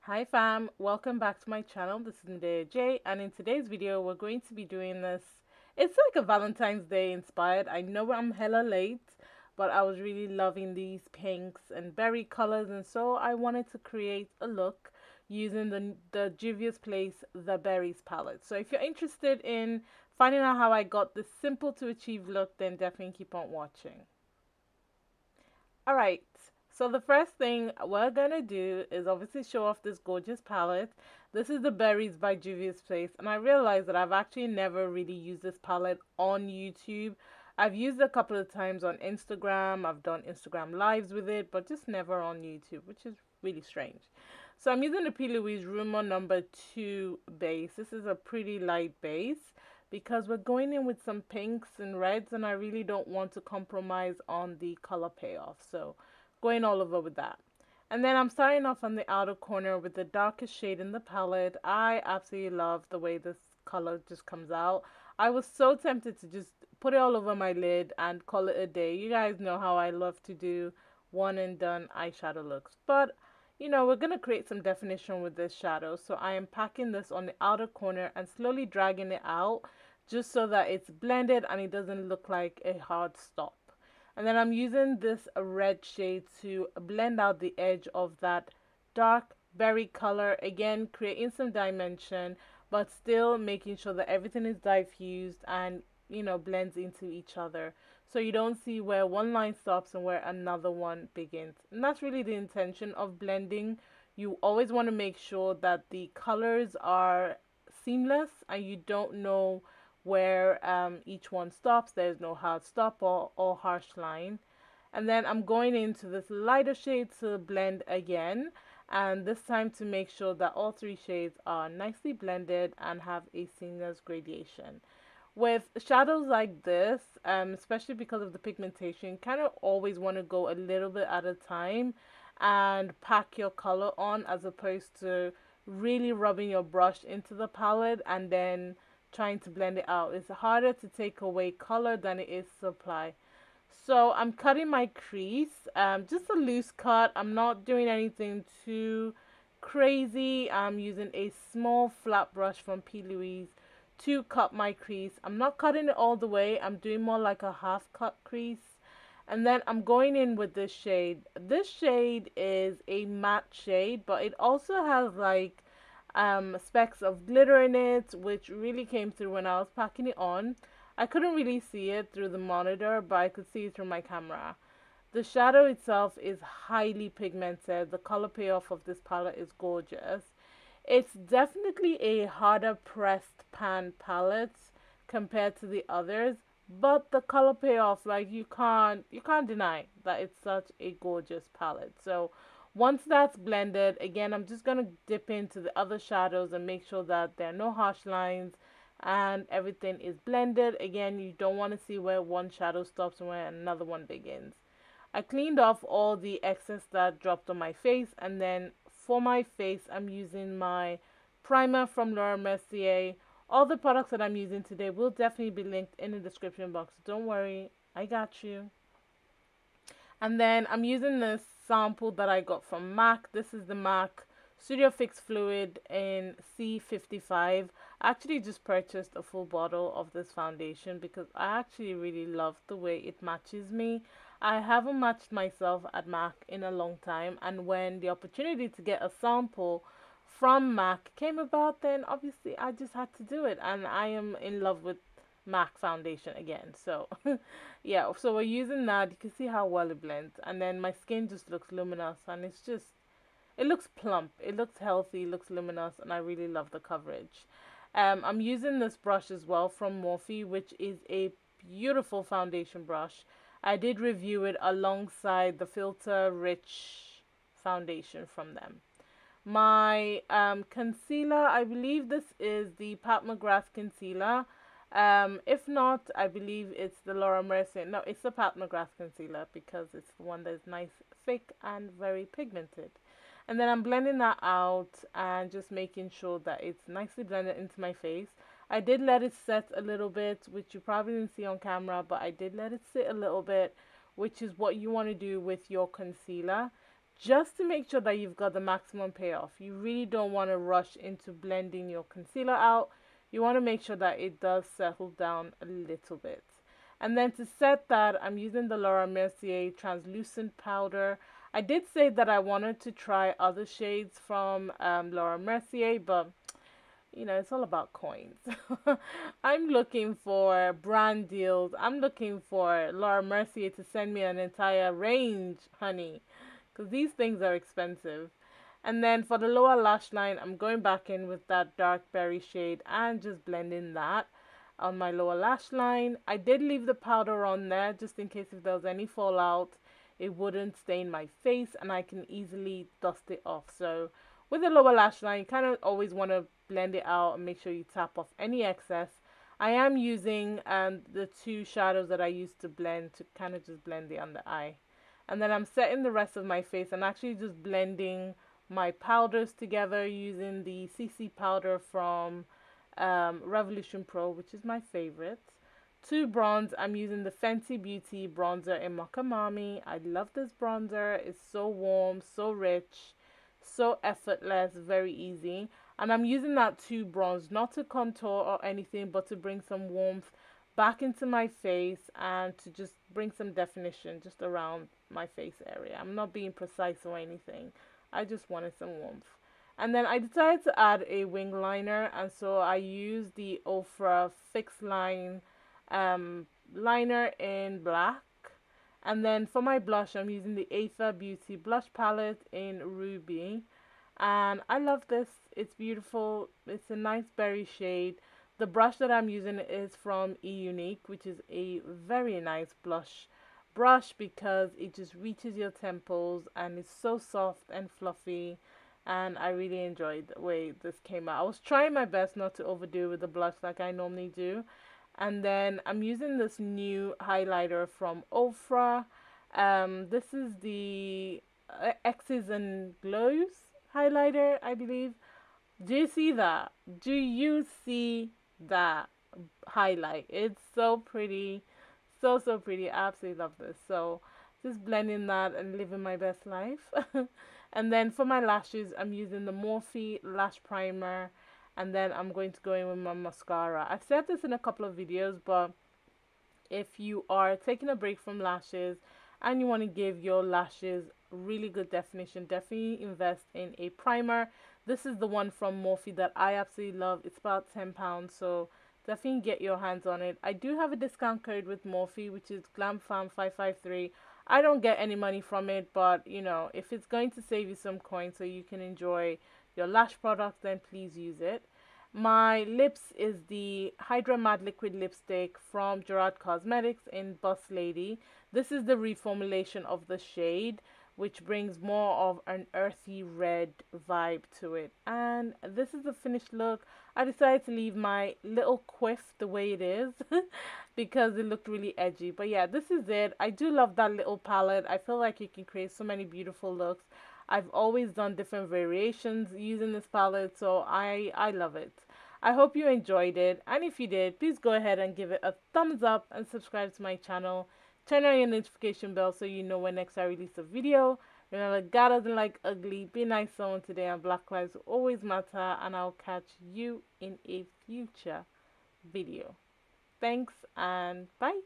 Hi fam, welcome back to my channel. This is Nadea J, and in today's video we're going to be doing this. It's like a Valentine's Day inspired. I know I'm hella late, but I was really loving these pinks and berry colors, and so I wanted to create a look using the Juvias Place the Berries palette. So if you're interested in finding out how I got this simple to achieve look, then definitely keep on watching. Alright, so the first thing we're gonna do is obviously show off this gorgeous palette. This is the Berries by Juvia's Place, and I realized that I've actually never really used this palette on YouTube. I've used it a couple of times on Instagram, I've done Instagram lives with it, but just never on YouTube, which is really strange. So I'm using the Plouise Rumour number 2 base. This is a pretty light base because we're going in with some pinks and reds, and I really don't want to compromise on the color payoff, so going all over with that. And then I'm starting off on the outer corner with the darkest shade in the palette. I absolutely love the way this color just comes out. I was so tempted to just put it all over my lid and call it a day. You guys know how I love to do one and done eyeshadow looks, but we're going to create some definition with this shadow. So I am packing this on the outer corner and slowly dragging it out just so that it's blended and it doesn't look like a hard stop. And then I'm using this red shade to blend out the edge of that dark berry color. Again, creating some dimension, but still making sure that everything is diffused and, blends into each other. So you don't see where one line stops and where another one begins. And that's really the intention of blending. You always want to make sure that the colors are seamless and you don't know where each one stops. There's no hard stop or harsh line. And then I'm going into this lighter shade to blend again, and this time to make sure that all three shades are nicely blended and have a seamless gradation. With shadows like this, especially because of the pigmentation, kind of always want to go a little bit at a time and pack your color on, as opposed to really rubbing your brush into the palette and then trying to blend it out. It's harder to take away color than it is to apply. So I'm cutting my crease, just a loose cut. I'm not doing anything too crazy. I'm using a small flat brush from P. Louise to cut my crease. I'm not cutting it all the way. I'm doing more like a half cut crease. And then I'm going in with this shade. This shade is a matte shade, but it also has like specks of glitter in it, which really came through when I was packing it on. I couldn't really see it through the monitor, but I could see it through my camera. The shadow itself is highly pigmented. The color payoff of this palette is gorgeous. It's definitely a harder pressed pan palette compared to the others, but the color payoff, like you can't deny that it's such a gorgeous palette. So once that's blended, again, I'm just going to dip into the other shadows and make sure that there are no harsh lines and everything is blended. Again, you don't want to see where one shadow stops and where another one begins. I cleaned off all the excess that dropped on my face, and then for my face, I'm using my primer from Laura Mercier. All the products that I'm using today will definitely be linked in the description box. Don't worry, I got you. And then I'm using this sample that I got from MAC. This is the MAC Studio Fix Fluid in C55. I actually just purchased a full bottle of this foundation because I actually really love the way it matches me. I haven't matched myself at MAC in a long time, and when the opportunity to get a sample from MAC came about, then obviously I just had to do it, and I am in love with MAC foundation again. So yeah, so we're using that. You can see how well it blends, and then my skin just looks luminous, and it looks plump, it looks healthy, it looks luminous, and I really love the coverage. I'm using this brush as well from Morphe, which is a beautiful foundation brush. I did review it alongside the Filter Rich foundation from them. My concealer, I believe this is the Pat McGrath concealer. If not, I believe it's the Laura Mercier. No, it's the Pat McGrath concealer because it's the one that's nice, thick, and very pigmented. And then I'm blending that out and just making sure that it's nicely blended into my face. I did let it set a little bit, which you probably didn't see on camera, but I did let it sit a little bit, which is what you want to do with your concealer. just to make sure that you've got the maximum payoff. You really don't want to rush into blending your concealer out. You want to make sure that it does settle down a little bit. And then to set that, I'm using the Laura Mercier translucent powder. I did say that I wanted to try other shades from Laura Mercier, but you know, it's all about coins. I'm looking for brand deals. I'm looking for Laura Mercier to send me an entire range, honey, because these things are expensive. And then for the lower lash line, I'm going back in with that dark berry shade and just blending that on my lower lash line. I did leave the powder on there just in case if there was any fallout, it wouldn't stain my face and I can easily dust it off. So with the lower lash line, you kind of always want to blend it out and make sure you tap off any excess. I am using the two shadows that I used to blend to kind of just blend the under eye. And then I'm setting the rest of my face and actually just blending my powders together using the CC powder from Revolution Pro, which is my favorite. To bronze, I'm using the Fenty Beauty bronzer in Mocha Mami. I love this bronzer. It's so warm, so rich, so effortless, very easy. And I'm using that to bronze, not to contour or anything, but to bring some warmth back into my face and to just bring some definition just around my face area. I'm not being precise or anything. I just wanted some warmth. And then I decided to add a wing liner, and so I used the Ofra Fix Line liner in black. And then for my blush, I'm using the Aether Beauty blush palette in Ruby. And I love this. It's beautiful. It's a nice berry shade. The brush that I'm using is from eUnique, which is a very nice blush brush because it just reaches your temples and it's so soft and fluffy, and I really enjoyed the way this came out. I was trying my best not to overdo with the blush like I normally do. And then I'm using this new highlighter from Ofra. This is the X's and Glows highlighter, I believe. Do you see that? Do you see that highlight? It's so pretty. So, so pretty. I absolutely love this. So, just blending that and living my best life. And then for my lashes, I'm using the Morphe Lash Primer. And then I'm going to go in with my mascara. I've said this in a couple of videos, but if you are taking a break from lashes and you want to give your lashes really good definition, definitely invest in a primer. This is the one from Morphe that I absolutely love. It's about £10, so definitely get your hands on it. I do have a discount code with Morphe, which is GlamFam553. I don't get any money from it, but you know, if it's going to save you some coins so you can enjoy your lash products, then please use it. My lips is the Hydramatte liquid lipstick from Gerard Cosmetics in Boss Lady. This is the reformulation of the shade, which brings more of an earthy red vibe to it. And this is the finished look. I decided to leave my little quiff the way it is because it looked really edgy. But yeah, this is it. I do love that little palette. I feel like you can create so many beautiful looks. I've always done different variations using this palette, so I love it. I hope you enjoyed it, and if you did, please go ahead and give it a thumbs up and subscribe to my channel. Turn on your notification bell so you know when next I release a video. Remember, God doesn't like ugly. Be nice to someone today, and Black Lives will always matter, and I'll catch you in a future video. Thanks, and bye.